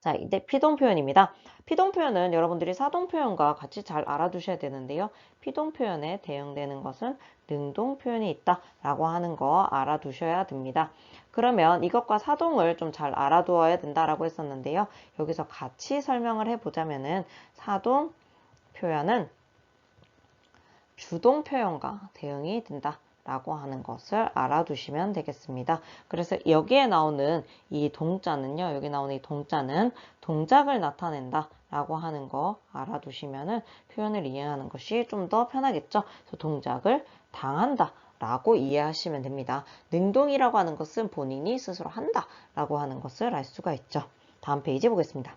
자, 이제 피동 표현입니다. 피동 표현은 여러분들이 사동 표현과 같이 잘 알아두셔야 되는데요. 피동 표현에 대응되는 것은 능동 표현이 있다라고 하는 거 알아두셔야 됩니다. 그러면 이것과 사동을 좀 잘 알아두어야 된다라고 했었는데요. 여기서 같이 설명을 해보자면은 사동 표현은 주동 표현과 대응이 된다. 라고 하는 것을 알아두시면 되겠습니다. 그래서 여기에 나오는 이 동자는요, 여기 나오는 이 동자는 동작을 나타낸다 라고 하는 거 알아두시면은 표현을 이해하는 것이 좀 더 편하겠죠. 그래서 동작을 당한다 라고 이해하시면 됩니다. 능동이라고 하는 것은 본인이 스스로 한다 라고 하는 것을 알 수가 있죠. 다음 페이지 보겠습니다.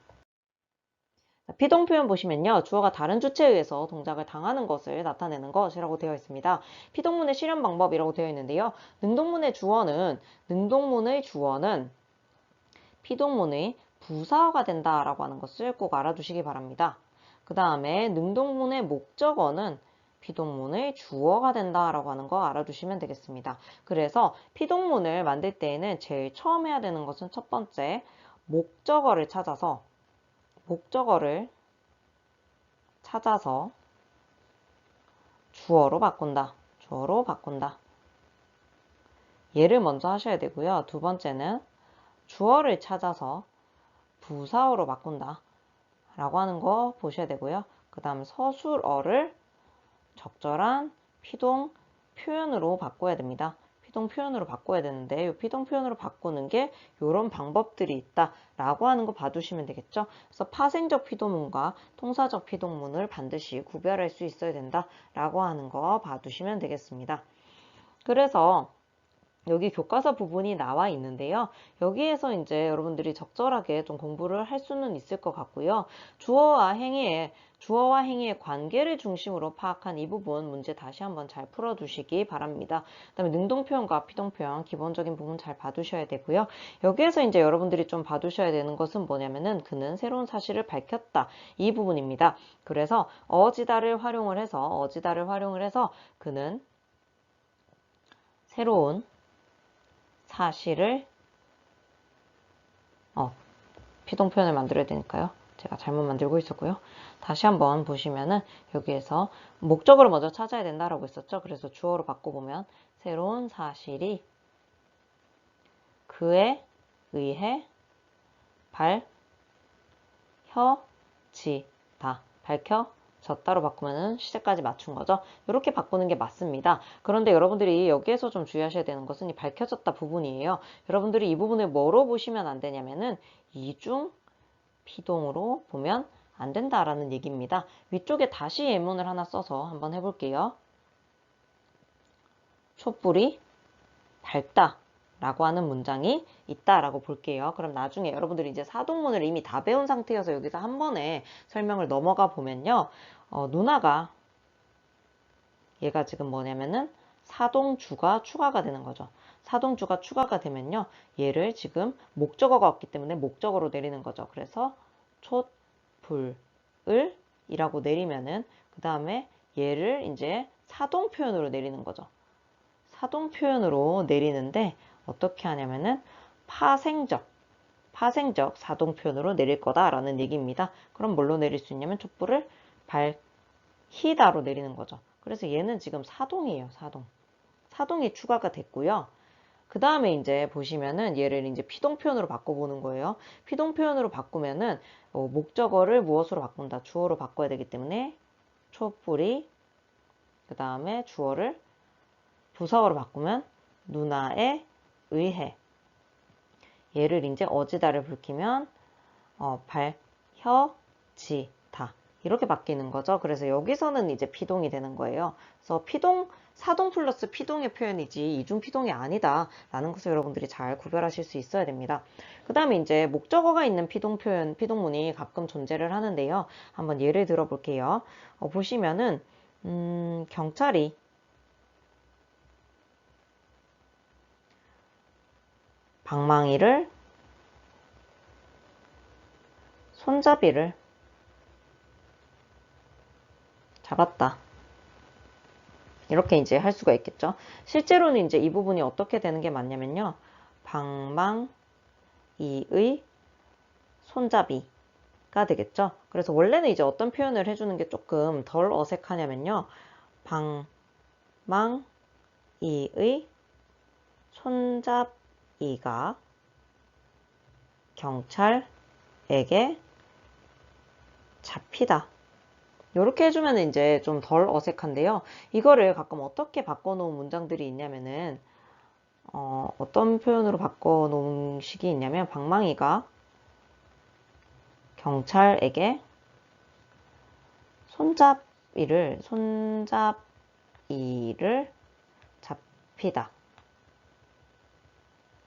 피동 표현 보시면요. 주어가 다른 주체에 의해서 동작을 당하는 것을 나타내는 것이라고 되어 있습니다. 피동문의 실현 방법이라고 되어 있는데요. 능동문의 주어는 피동문의 부사어가 된다라고 하는 것을 꼭 알아두시기 바랍니다. 그 다음에 능동문의 목적어는 피동문의 주어가 된다라고 하는 거 알아두시면 되겠습니다. 그래서 피동문을 만들 때에는 제일 처음 해야 되는 것은 첫 번째, 목적어를 찾아서 주어로 바꾼다. 얘를 먼저 하셔야 되고요. 두 번째는 주어를 찾아서 부사어로 바꾼다. 라고 하는 거 보셔야 되고요. 그 다음 서술어를 적절한 피동 표현으로 바꿔야 됩니다. 피동 표현으로 바꿔야 되는데 이 피동 표현으로 바꾸는 게 이런 방법들이 있다라고 하는 거 봐두시면 되겠죠. 그래서 파생적 피동문과 통사적 피동문을 반드시 구별할 수 있어야 된다라고 하는 거 봐두시면 되겠습니다. 그래서 여기 교과서 부분이 나와 있는데요. 여기에서 이제 여러분들이 적절하게 좀 공부를 할 수는 있을 것 같고요. 주어와 행위의 관계를 중심으로 파악한 이 부분 문제 다시 한번 잘 풀어두시기 바랍니다. 그다음에 능동표현과 피동표현 기본적인 부분 잘 봐두셔야 되고요. 여기에서 이제 여러분들이 좀 봐두셔야 되는 것은 뭐냐면은 그는 새로운 사실을 밝혔다. 이 부분입니다. 그래서 어지다를 활용을 해서 그는 새로운 사실을 피동 표현을 만들어야 되니까요. 제가 잘못 만들고 있었고요. 다시 한번 보시면은 여기에서 목적어를 먼저 찾아야 된다라고 했었죠. 그래서 주어로 바꿔보면 새로운 사실이 그에 의해 밝혀졌다로 바꾸면은 시제까지 맞춘 거죠. 이렇게 바꾸는 게 맞습니다. 그런데 여러분들이 여기에서 좀 주의하셔야 되는 것은 이 밝혀졌다 부분이에요. 여러분들이 이 부분을 뭐로 보시면 안 되냐면은 이중 피동으로 보면 안 된다라는 얘기입니다. 위쪽에 다시 예문을 하나 써서 한번 해볼게요. 촛불이 밝다 라고 하는 문장이 있다라고 볼게요. 그럼 나중에 여러분들이 이제 사동문을 이미 다 배운 상태여서 여기서 한 번에 설명을 넘어가 보면요. 누나가 얘가 지금 뭐냐면은 사동주가 추가가 되는 거죠. 사동주가 추가가 되면요. 얘를 지금 목적어가 없기 때문에 목적어로 내리는 거죠. 그래서 촛불을 이라고 내리면은 그 다음에 얘를 이제 사동 표현으로 내리는 거죠. 사동 표현으로 내리는데 어떻게 하냐면은 파생적 사동 표현으로 내릴 거다라는 얘기입니다. 그럼 뭘로 내릴 수 있냐면 촛불을 밝히다로 내리는 거죠. 그래서 얘는 지금 사동이에요. 사동이 추가가 됐고요. 그 다음에 이제 보시면은 얘를 이제 피동 표현으로 바꿔보는 거예요. 피동 표현으로 바꾸면은 목적어를 무엇으로 바꾼다? 주어로 바꿔야 되기 때문에 촛불이 그 다음에 주어를 부사어로 바꾸면 누나에 의해 얘를 이제 어지다를 불키면 밝혀지다 이렇게 바뀌는 거죠. 그래서 여기서는 이제 피동이 되는 거예요. 그래서 사동 플러스 피동의 표현이지 이중 피동이 아니다 라는 것을 여러분들이 잘 구별하실 수 있어야 됩니다. 그 다음에 이제 목적어가 있는 피동 표현, 피동문이 가끔 존재를 하는데요. 한번 예를 들어 볼게요. 보시면은 경찰이 방망이를 손잡이를 잡았다. 이렇게 이제 할 수가 있겠죠. 실제로는 이제 이 부분이 어떻게 되는 게 맞냐면요. 방망이의 손잡이가 되겠죠. 그래서 원래는 이제 어떤 표현을 해주는 게 조금 덜 어색하냐면요. 방망이의 손잡이가 경찰에게 잡히다. 이렇게 해주면 이제 좀 덜 어색한데요. 이거를 가끔 어떻게 바꿔놓은 문장들이 있냐면은 어떤 표현으로 바꿔놓은 식이 있냐면 방망이가 경찰에게 손잡이를 잡히다.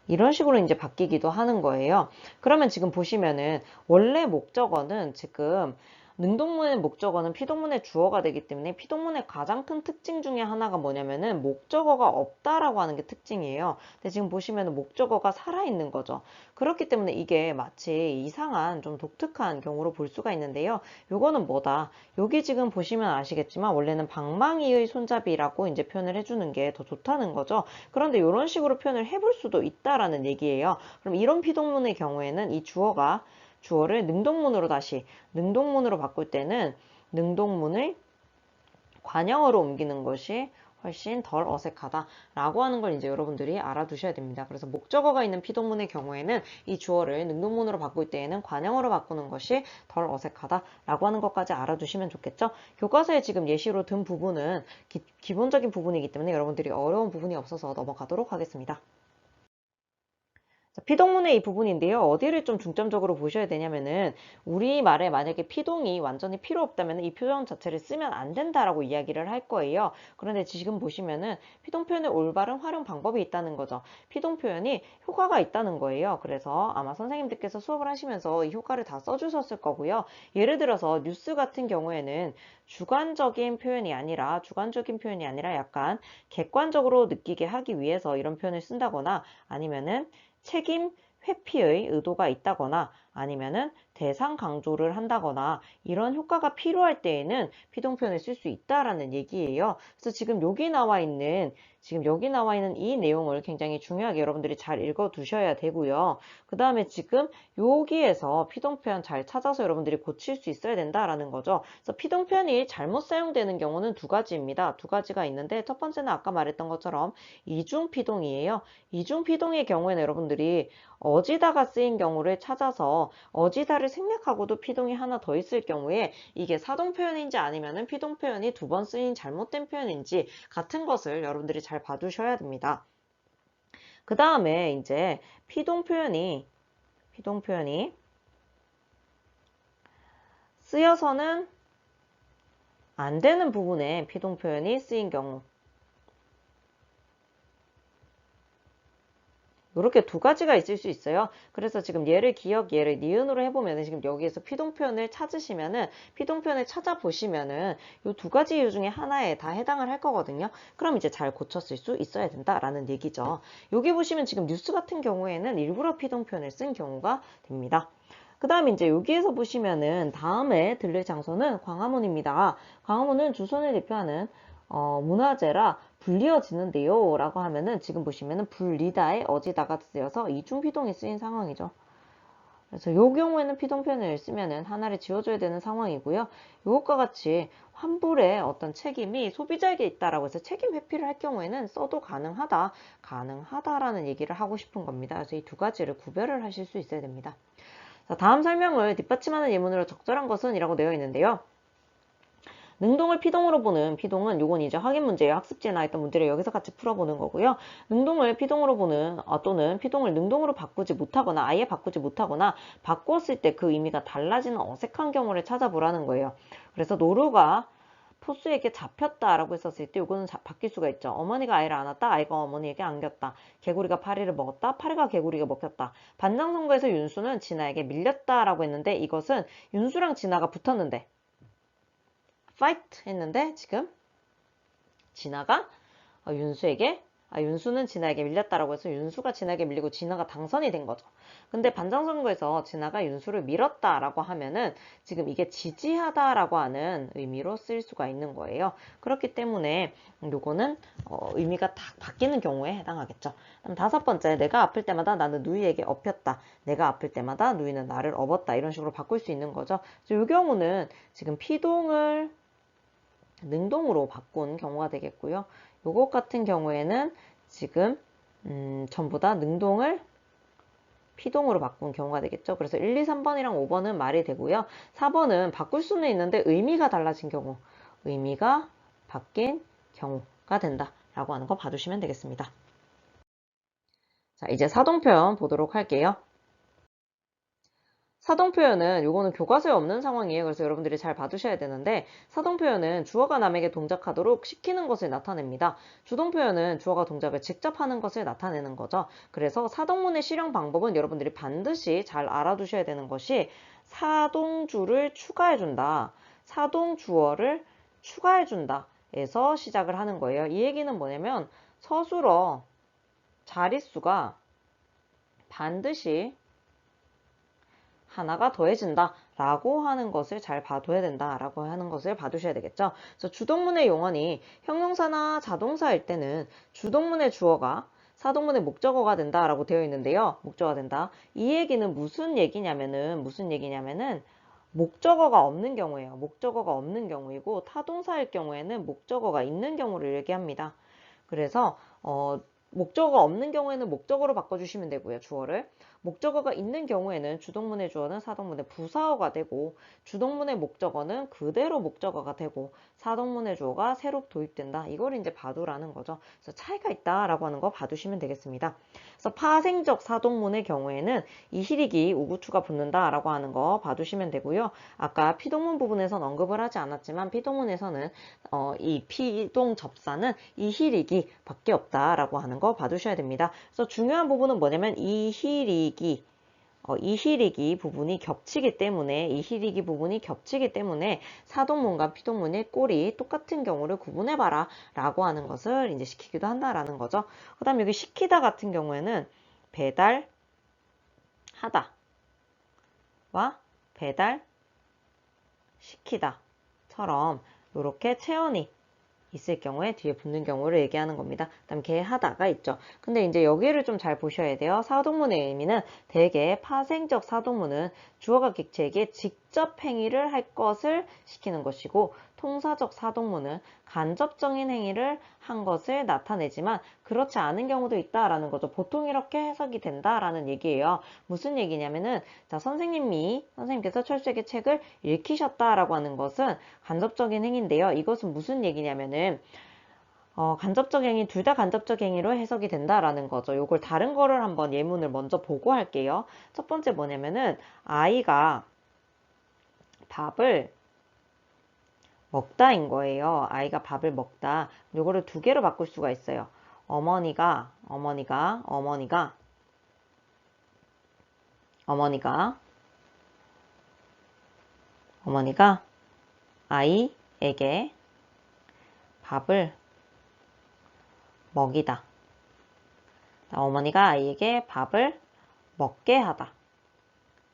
이런 식으로 이제 바뀌기도 하는 거예요. 그러면 지금 보시면은 원래 목적어는 지금 능동문의 목적어는 피동문의 주어가 되기 때문에 피동문의 가장 큰 특징 중에 하나가 뭐냐면은 목적어가 없다라고 하는 게 특징이에요. 근데 지금 보시면은 목적어가 살아있는 거죠. 그렇기 때문에 이게 마치 이상한 좀 독특한 경우로 볼 수가 있는데요. 요거는 뭐다? 여기 지금 보시면 아시겠지만 원래는 방망이의 손잡이라고 이제 표현을 해주는 게 더 좋다는 거죠. 그런데 이런 식으로 표현을 해볼 수도 있다라는 얘기예요. 그럼 이런 피동문의 경우에는 이 주어를 능동문으로 바꿀 때는 능동문을 관형어로 옮기는 것이 훨씬 덜 어색하다라고 하는 걸 이제 여러분들이 알아두셔야 됩니다. 그래서 목적어가 있는 피동문의 경우에는 이 주어를 능동문으로 바꿀 때에는 관형어로 바꾸는 것이 덜 어색하다라고 하는 것까지 알아두시면 좋겠죠. 교과서에 지금 예시로 든 부분은 기본적인 부분이기 때문에 여러분들이 어려운 부분이 없어서 넘어가도록 하겠습니다. 피동문의 이 부분인데요. 어디를 좀 중점적으로 보셔야 되냐면은 우리말에 만약에 피동이 완전히 필요 없다면 이 표현 자체를 쓰면 안 된다라고 이야기를 할 거예요. 그런데 지금 보시면은 피동 표현의 올바른 활용 방법이 있다는 거죠. 피동 표현이 효과가 있다는 거예요. 그래서 아마 선생님들께서 수업을 하시면서 이 효과를 다 써주셨을 거고요. 예를 들어서 뉴스 같은 경우에는 주관적인 표현이 아니라 약간 객관적으로 느끼게 하기 위해서 이런 표현을 쓴다거나 아니면은 책임 회피의 의도가 있다거나 아니면은 대상 강조를 한다거나 이런 효과가 필요할 때에는 피동 표현을 쓸 수 있다라는 얘기예요. 그래서 지금 여기 나와 있는 이 내용을 굉장히 중요하게 여러분들이 잘 읽어 두셔야 되고요. 그 다음에 지금 여기에서 피동 표현 잘 찾아서 여러분들이 고칠 수 있어야 된다라는 거죠. 그래서 피동 표현이 잘못 사용되는 경우는 두 가지입니다. 두 가지가 있는데 첫 번째는 아까 말했던 것처럼 이중 피동이에요. 이중 피동의 경우에는 여러분들이 어지다가 쓰인 경우를 찾아서 어지다를 생략하고도 피동이 하나 더 있을 경우에 이게 사동 표현인지 아니면은 피동 표현이 두 번 쓰인 잘못된 표현인지 같은 것을 여러분들이 잘 봐두셔야 됩니다. 그 다음에 이제 피동 표현이 쓰여서는 안 되는 부분에 피동 표현이 쓰인 경우 이렇게 두 가지가 있을 수 있어요. 그래서 지금 얘를 니은으로 해보면은 지금 여기에서 피동 표현을 찾으시면은 피동 표현을 찾아보시면은 이 두 가지 이유 중에 하나에 다 해당을 할 거거든요. 그럼 이제 잘 고쳤을 수 있어야 된다라는 얘기죠. 여기 보시면 지금 뉴스 같은 경우에는 일부러 피동 표현을 쓴 경우가 됩니다. 그 다음에 이제 여기에서 보시면은 다음에 들릴 장소는 광화문입니다. 광화문은 조선을 대표하는 문화재라 불리어지는데요 라고 하면은 지금 보시면은 불리다에 어지다가 쓰여서 이중피동이 쓰인 상황이죠. 그래서 이 경우에는 피동 표현을 쓰면은 하나를 지워줘야 되는 상황이고요. 이것과 같이 환불의 어떤 책임이 소비자에게 있다라고 해서 책임 회피를 할 경우에는 써도 가능하다라는 얘기를 하고 싶은 겁니다. 그래서 이 두 가지를 구별을 하실 수 있어야 됩니다. 자, 다음 설명을 뒷받침하는 예문으로 적절한 것은 이라고 되어 있는데요. 능동을 피동으로 보는 피동은 요건 이제 확인 문제예요. 학습지에 나있던 문제를 여기서 같이 풀어보는 거고요. 능동을 피동으로 보는 또는 피동을 능동으로 바꾸지 못하거나 아예 바꾸지 못하거나 바꿨을 때 그 의미가 달라지는 어색한 경우를 찾아보라는 거예요. 그래서 노루가 포수에게 잡혔다라고 했었을 때 이거는 바뀔 수가 있죠. 어머니가 아이를 안았다. 아이가 어머니에게 안겼다. 개구리가 파리를 먹었다. 파리가 개구리가 먹혔다. 반장 선거에서 윤수는 진아에게 밀렸다라고 했는데 이것은 윤수랑 진아가 붙었는데 fight 했는데 지금 진아가 윤수에게 윤수는 진아에게 밀렸다라고 해서 윤수가 진아에게 밀리고 진아가 당선이 된 거죠. 근데 반장선거에서 진아가 윤수를 밀었다라고 하면은 지금 이게 지지하다라고 하는 의미로 쓸 수가 있는 거예요. 그렇기 때문에 요거는 의미가 딱 바뀌는 경우에 해당하겠죠. 그럼 다섯 번째, 내가 아플 때마다 나는 누이에게 업혔다. 내가 아플 때마다 누이는 나를 업었다. 이런 식으로 바꿀 수 있는 거죠. 이 경우는 지금 피동을 능동으로 바꾼 경우가 되겠고요. 요것 같은 경우에는 지금 전부 다 능동을 피동으로 바꾼 경우가 되겠죠. 그래서 1, 2, 3번이랑 5번은 말이 되고요. 4번은 바꿀 수는 있는데 의미가 달라진 경우, 의미가 바뀐 경우가 된다라고 하는 거 봐주시면 되겠습니다. 자, 이제 사동표현 보도록 할게요. 사동표현은 요거는 교과서에 없는 상황이에요. 그래서 여러분들이 잘 봐두셔야 되는데 사동표현은 주어가 남에게 동작하도록 시키는 것을 나타냅니다. 주동표현은 주어가 동작을 직접 하는 것을 나타내는 거죠. 그래서 사동문의 실형 방법은 여러분들이 반드시 잘 알아두셔야 되는 것이 사동주를 추가해준다. 사동주어를 추가해준다. 에서 시작을 하는 거예요. 이 얘기는 뭐냐면 서술어 자릿수가 반드시 하나가 더해진다 라고 하는 것을 잘 봐둬야 된다 라고 하는 것을 봐두셔야 되겠죠. 그래서 주동문의 용언이 형용사나 자동사일 때는 주동문의 주어가 사동문의 목적어가 된다 라고 되어 있는데요. 목적어가 된다. 이 얘기는 무슨 얘기냐면은 목적어가 없는 경우예요. 목적어가 없는 경우이고 타동사일 경우에는 목적어가 있는 경우를 얘기합니다. 그래서 목적어가 없는 경우에는 목적어로 바꿔주시면 되고요. 주어를. 목적어가 있는 경우에는 주동문의 주어는 사동문의 부사어가 되고 주동문의 목적어는 그대로 목적어가 되고 사동문의 주어가 새로 도입된다. 이걸 이제 봐두라는 거죠. 그래서 차이가 있다라고 하는 거 봐두시면 되겠습니다. 그래서 파생적 사동문의 경우에는 이희리기 우구추가 붙는다라고 하는 거 봐두시면 되고요. 아까 피동문 부분에선 언급을 하지 않았지만 피동문에서는 이 피동 접사는 이희리기 밖에 없다라고 하는 거 봐두셔야 됩니다. 그래서 중요한 부분은 뭐냐면 이희리기 부분이 겹치기 때문에 사동문과 피동문의 꼴이 똑같은 경우를 구분해봐라 라고 하는 것을 이제 시키기도 한다라는 거죠. 그 다음 여기 시키다 같은 경우에는 배달하다 와 배달시키다처럼 이렇게 체언이 있을 경우에 뒤에 붙는 경우를 얘기하는 겁니다. 그다음 개하다가 있죠. 근데 이제 여기를 좀 잘 보셔야 돼요. 사동문의 의미는 대개 파생적 사동문은 주어가 객체에게 직접 행위를 할 것을 시키는 것이고 통사적 사동문은 간접적인 행위를 한 것을 나타내지만 그렇지 않은 경우도 있다라는 거죠. 보통 이렇게 해석이 된다라는 얘기예요. 무슨 얘기냐면은 자, 선생님께서 철수에게 책을 읽히셨다라고 하는 것은 간접적인 행위인데요. 이것은 무슨 얘기냐면은 간접적 행위, 둘 다 간접적 행위로 해석이 된다라는 거죠. 요걸 다른 거를 한번 예문을 먼저 보고 할게요. 첫 번째 뭐냐면은 아이가 밥을 먹다인 거예요. 아이가 밥을 먹다. 요거를 두 개로 바꿀 수가 있어요. 어머니가 아이에게 밥을 먹이다. 어머니가 아이에게 밥을 먹게 하다.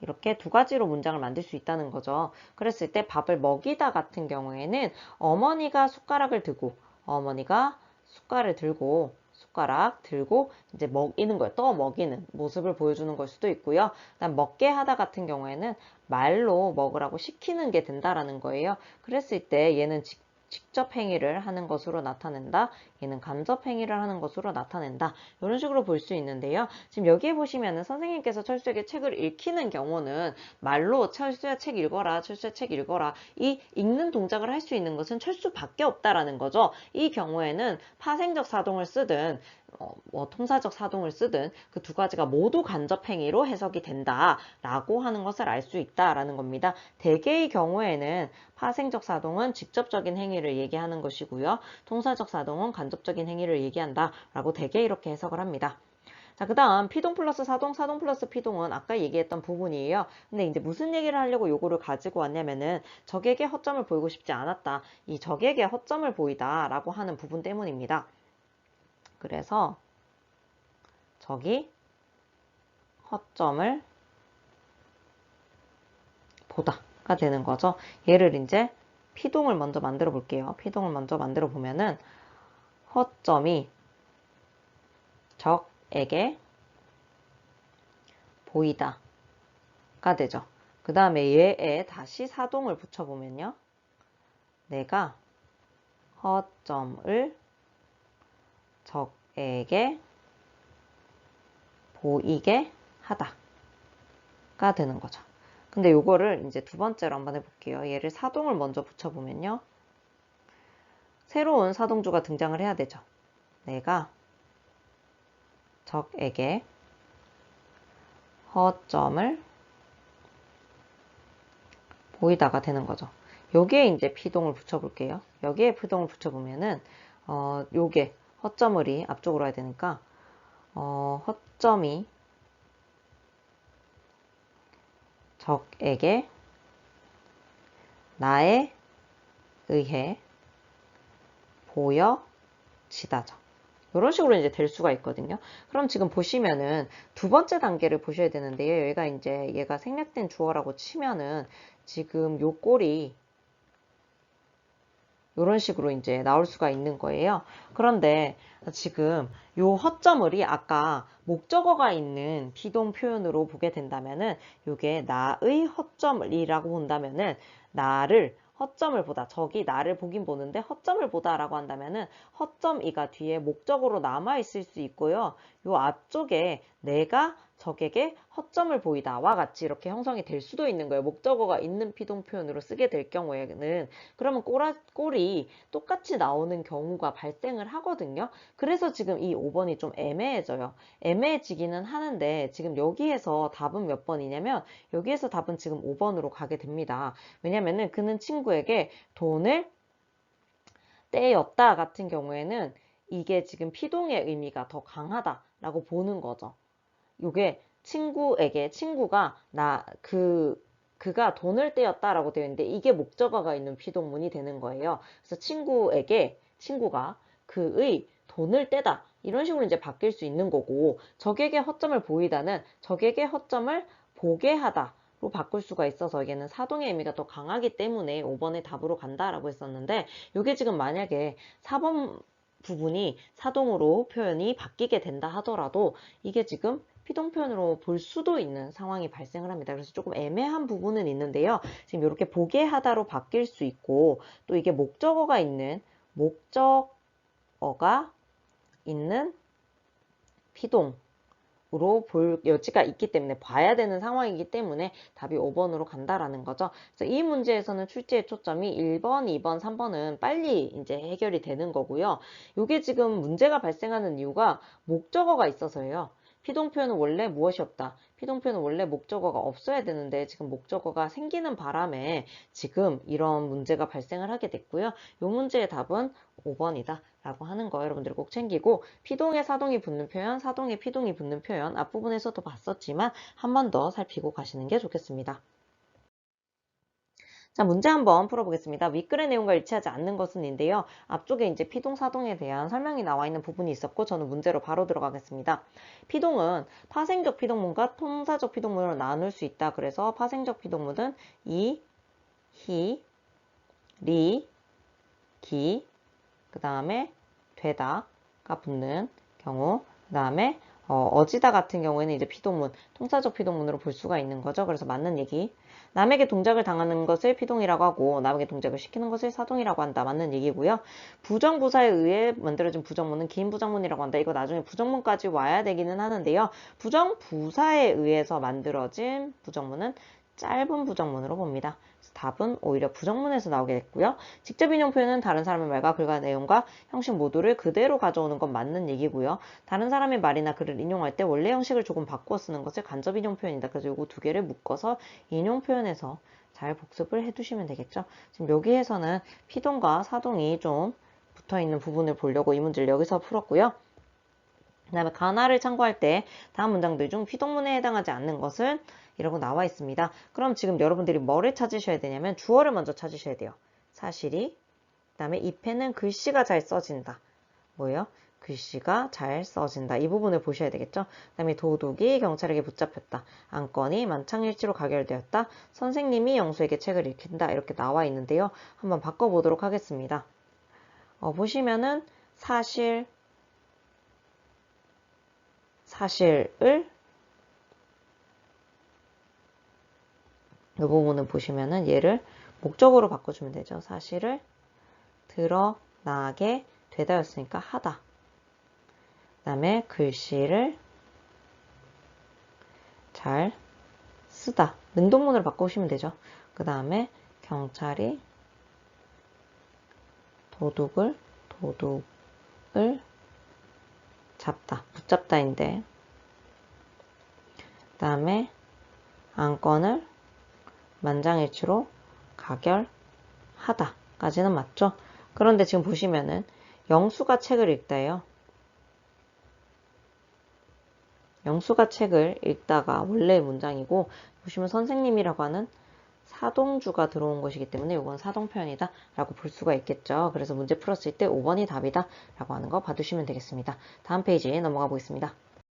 이렇게 두 가지로 문장을 만들 수 있다는 거죠. 그랬을 때 밥을 먹이다 같은 경우에는 어머니가 숟가락 들고 이제 먹이는 거예요. 떠 먹이는 모습을 보여주는 걸 수도 있고요. 그다음 먹게 하다 같은 경우에는 말로 먹으라고 시키는 게 된다라는 거예요. 그랬을 때 얘는 직접 행위를 하는 것으로 나타낸다. 얘는 간접 행위를 하는 것으로 나타낸다. 이런 식으로 볼 수 있는데요. 지금 여기에 보시면은 선생님께서 철수에게 책을 읽히는 경우는 말로 철수야 책 읽어라, 철수야 책 읽어라. 이 읽는 동작을 할 수 있는 것은 철수밖에 없다라는 거죠. 이 경우에는 파생적 사동을 쓰든 통사적 사동을 쓰든 그 두 가지가 모두 간접 행위로 해석이 된다라고 하는 것을 알 수 있다라는 겁니다. 대개의 경우에는 파생적 사동은 직접적인 행위를 얘기하는 것이고요. 통사적 사동은 간접적인 행위를 얘기한다라고 대개 이렇게 해석을 합니다. 자, 그 다음 피동 플러스 사동, 사동 플러스 피동은 아까 얘기했던 부분이에요. 근데 이제 무슨 얘기를 하려고 요거를 가지고 왔냐면은 적에게 허점을 보이고 싶지 않았다. 이 적에게 허점을 보이다 라고 하는 부분 때문입니다. 그래서 저기 허점을 보다가 되는 거죠. 얘를 이제 피동을 먼저 만들어 볼게요. 피동을 먼저 만들어 보면은 허점이 적에게 보이다가 되죠. 그 다음에 얘에 다시 사동을 붙여보면요. 내가 허점을 적에게 보이게 하다가 되는 거죠. 근데 요거를 이제 두 번째로 한번 해볼게요. 얘를 사동을 먼저 붙여보면요. 새로운 사동주가 등장을 해야 되죠. 내가 적에게 허점을 보이다가 되는 거죠. 여기에 이제 피동을 붙여볼게요. 여기에 피동을 붙여보면은 요게 허점을이 앞쪽으로 해야 되니까 허점이 적에게 나에 의해 보여지다죠. 이런 식으로 이제 될 수가 있거든요. 그럼 지금 보시면은 두 번째 단계를 보셔야 되는데요. 얘가 생략된 주어라고 치면은 지금 요 꼴이 이런 식으로 이제 나올 수가 있는 거예요. 그런데 지금 요 허점을이 아까 목적어가 있는 비동 표현으로 보게 된다면은 요게 나의 허점이라고 본다면은 나를 허점을 보다. 적이 나를 보긴 보는데 허점을 보다라고 한다면은 허점이가 뒤에 목적으로 남아 있을 수 있고요. 요 앞쪽에 내가 적에게 허점을 보이다와 같이 이렇게 형성이 될 수도 있는 거예요. 목적어가 있는 피동 표현으로 쓰게 될 경우에는 그러면 꼴이 똑같이 나오는 경우가 발생을 하거든요. 그래서 지금 이 5번이 좀 애매해져요. 애매해지기는 하는데 지금 여기에서 답은 몇 번이냐면 여기에서 답은 지금 5번으로 가게 됩니다. 왜냐면은 그는 친구에게 돈을 떼였다 같은 경우에는 이게 지금 피동의 의미가 더 강하다라고 보는 거죠. 요게 친구가 그가 돈을 떼었다라고 되어 있는데 이게 목적어가 있는 피동문이 되는 거예요. 그래서 친구가 그의 돈을 떼다 이런 식으로 이제 바뀔 수 있는 거고 적에게 허점을 보이다는 적에게 허점을 보게 하다로 바꿀 수가 있어서 얘는 사동의 의미가 더 강하기 때문에 5번의 답으로 간다라고 했었는데 이게 지금 만약에 4번 부분이 사동으로 표현이 바뀌게 된다 하더라도 이게 지금 피동 표현으로 볼 수도 있는 상황이 발생을 합니다. 그래서 조금 애매한 부분은 있는데요. 지금 이렇게 보게 하다로 바뀔 수 있고 또 이게 목적어가 있는 피동으로 볼 여지가 있기 때문에 봐야 되는 상황이기 때문에 답이 5번으로 간다라는 거죠. 그래서 이 문제에서는 출제의 초점이 1번, 2번, 3번은 빨리 이제 해결이 되는 거고요. 이게 지금 문제가 발생하는 이유가 목적어가 있어서예요. 피동 표현은 원래 무엇이 없다. 피동 표현은 원래 목적어가 없어야 되는데 지금 목적어가 생기는 바람에 지금 이런 문제가 발생을 하게 됐고요. 이 문제의 답은 5번이다 라고 하는 거 여러분들이 꼭 챙기고 피동에 사동이 붙는 표현, 사동에 피동이 붙는 표현 앞부분에서도 봤었지만 한 번 더 살피고 가시는 게 좋겠습니다. 자, 문제 한번 풀어보겠습니다. 윗글의 내용과 일치하지 않는 것은인데요. 앞쪽에 이제 피동, 사동에 대한 설명이 나와 있는 부분이 있었고 저는 문제로 바로 들어가겠습니다. 피동은 파생적 피동문과 통사적 피동문으로 나눌 수 있다. 그래서 파생적 피동문은 이, 히, 리, 기, 그 다음에 되다가 붙는 경우, 그 다음에 어지다 같은 경우에는 이제 피동문, 통사적 피동문으로 볼 수가 있는 거죠. 그래서 맞는 얘기. 남에게 동작을 당하는 것을 피동이라고 하고 남에게 동작을 시키는 것을 사동이라고 한다. 맞는 얘기고요. 부정부사에 의해 만들어진 부정문은 긴 부정문이라고 한다. 이거 나중에 부정문까지 와야 되기는 하는데요. 부정부사에 의해서 만들어진 부정문은 짧은 부정문으로 봅니다. 답은 오히려 부정문에서 나오게 됐고요. 직접 인용 표현은 다른 사람의 말과 글과 내용과 형식 모두를 그대로 가져오는 건 맞는 얘기고요. 다른 사람의 말이나 글을 인용할 때 원래 형식을 조금 바꾸어 쓰는 것을 간접 인용 표현이다. 그래서 이거 두 개를 묶어서 인용 표현에서 잘 복습을 해두시면 되겠죠. 지금 여기에서는 피동과 사동이 좀 붙어있는 부분을 보려고 이 문제를 여기서 풀었고요. 그 다음에 가나를 참고할 때 다음 문장들 중 피동문에 해당하지 않는 것은 이라고 나와 있습니다. 그럼 지금 여러분들이 뭐를 찾으셔야 되냐면 주어를 먼저 찾으셔야 돼요. 사실이. 그 다음에 이 펜은 글씨가 잘 써진다. 뭐예요? 글씨가 잘 써진다. 이 부분을 보셔야 되겠죠. 그 다음에 도둑이 경찰에게 붙잡혔다. 안건이 만창일치로 가결되었다. 선생님이 영수에게 책을 읽힌다. 이렇게 나와 있는데요. 한번 바꿔보도록 하겠습니다. 보시면은 사실을 이 부분을 보시면은 얘를 목적으로 바꿔주면 되죠. 사실을 드러나게 되다였으니까 하다. 그 다음에 글씨를 잘 쓰다. 능동문으로 바꾸시면 되죠. 그 다음에 경찰이 도둑을 잡다. 붙잡다인데. 그 다음에 안건을 만장일치로 가결하다. 까지는 맞죠? 그런데 지금 보시면은 영수가 책을 읽다예요. 영수가 책을 읽다가 원래의 문장이고 보시면 선생님이라고 하는 사동주가 들어온 것이기 때문에 이건 사동표현이다 라고 볼 수가 있겠죠. 그래서 문제 풀었을 때 5번이 답이다 라고 하는 거 봐두시면 되겠습니다. 다음 페이지 넘어가 보겠습니다.